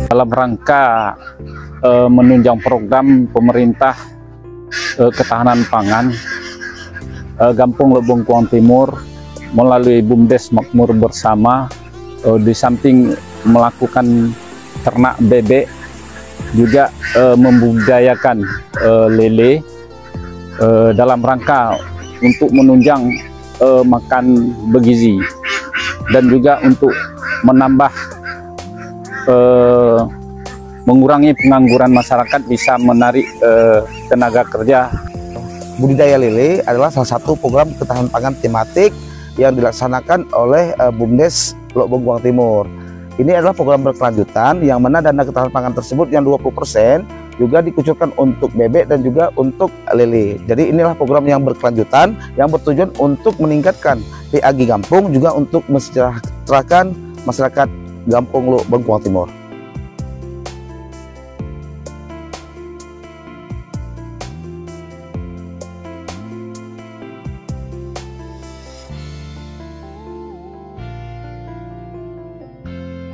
Dalam rangka menunjang program pemerintah ketahanan pangan Gampung Lebongkuang Timur melalui BUMDes Makmur Bersama, di samping melakukan ternak bebek juga membudidayakan lele dalam rangka untuk menunjang makan bergizi dan juga untuk menambah mengurangi pengangguran masyarakat, bisa menarik tenaga kerja. Budidaya lele adalah salah satu program ketahanan pangan tematik yang dilaksanakan oleh BUMDes Lebongkuang Timur. Ini adalah program berkelanjutan yang mana dana ketahanan pangan tersebut yang 20% juga dikucurkan untuk bebek dan juga untuk lele. Jadi inilah program yang berkelanjutan yang bertujuan untuk meningkatkan PAG Gampung, juga untuk mensejahterakan masyarakat Gampung Lebongkuang Timur.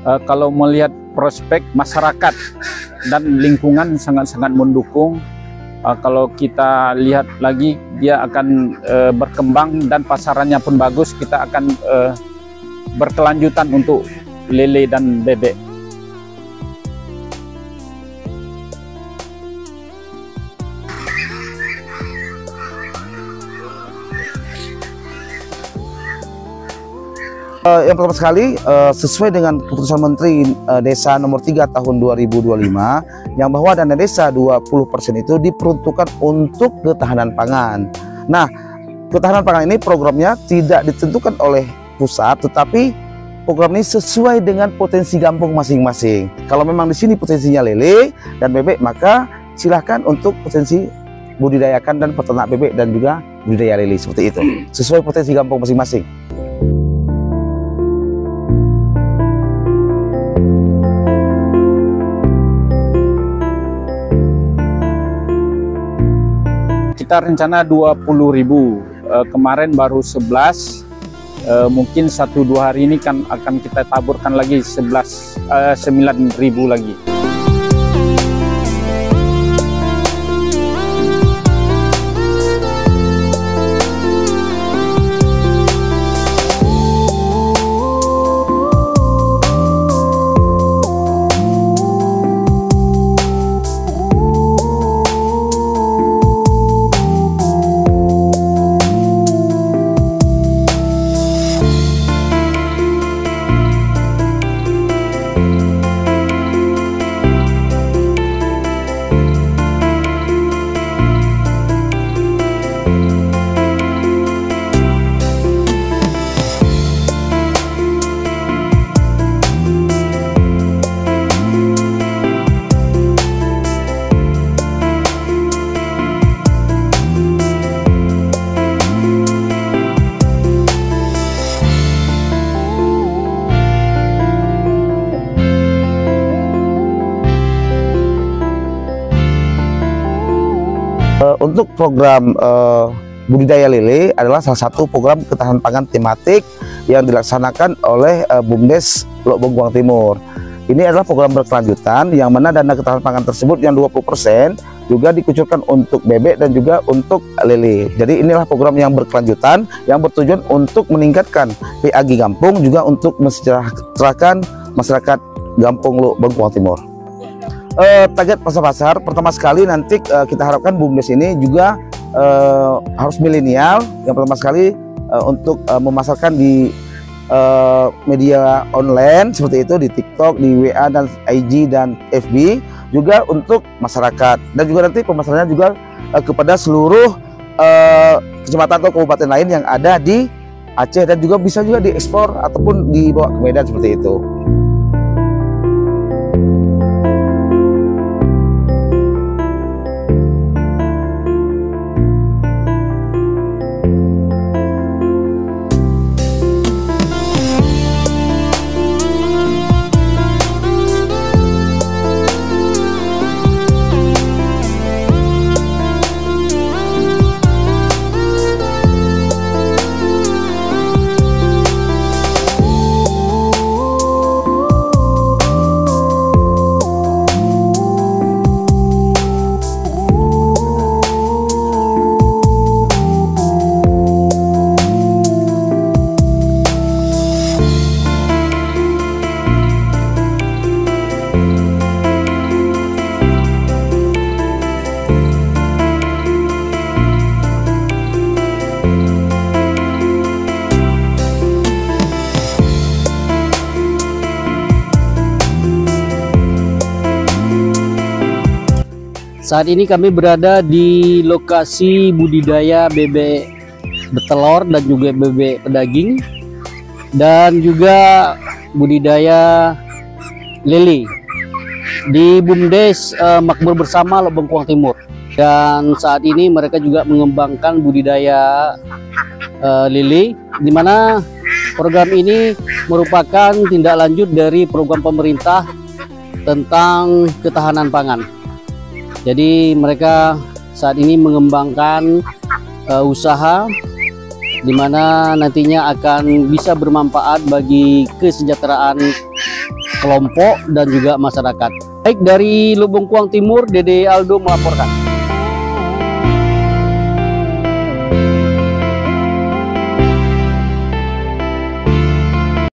Kalau melihat prospek masyarakat dan lingkungan sangat-sangat mendukung. Kalau kita lihat lagi, dia akan berkembang dan pasarannya pun bagus. Kita akan berkelanjutan untuk lele dan bebek. Yang pertama sekali, sesuai dengan keputusan Menteri Desa nomor 3 tahun 2025, yang bahwa dana desa 20% itu diperuntukkan untuk ketahanan pangan. Nah, ketahanan pangan ini programnya tidak ditentukan oleh pusat, tetapi program ini sesuai dengan potensi Gampung masing-masing. Kalau memang di sini potensinya lele dan bebek, maka silahkan untuk potensi budidayakan dan peternak bebek dan juga budidaya lele, seperti itu. Sesuai potensi Gampung masing-masing. Kita rencana 20.000, kemarin baru 11, mungkin 1-2 hari ini kan akan kita taburkan lagi 9.000 lagi. Untuk program budidaya lele adalah salah satu program ketahanan pangan tematik yang dilaksanakan oleh BUMDes Lebongkuang Timur. Ini adalah program berkelanjutan yang mana dana ketahanan pangan tersebut yang 20% juga dikucurkan untuk bebek dan juga untuk lele. Jadi inilah program yang berkelanjutan yang bertujuan untuk meningkatkan PAG Gampung, juga untuk mensejahterakan masyarakat Gampung Lebongkuang Timur. Target pasar pertama sekali nanti kita harapkan BUMDes ini juga harus milenial. Yang pertama sekali untuk memasarkan di media online seperti itu, di TikTok, di WA dan IG dan FB, juga untuk masyarakat, dan juga nanti pemasarannya juga kepada seluruh kecamatan atau kabupaten lain yang ada di Aceh, dan juga bisa juga diekspor ataupun dibawa ke Medan seperti itu. Saat ini kami berada di lokasi budidaya bebek betelor dan juga bebek pedaging dan juga budidaya lele di BUMDes Makmur Bersama Lok Bengkuang Timur. Dan saat ini mereka juga mengembangkan budidaya lele, di mana program ini merupakan tindak lanjut dari program pemerintah tentang ketahanan pangan. Jadi mereka saat ini mengembangkan usaha di mana nantinya akan bisa bermanfaat bagi kesejahteraan kelompok dan juga masyarakat. Baik, dari Lok Bengkuang Timur, Dede Aldo melaporkan.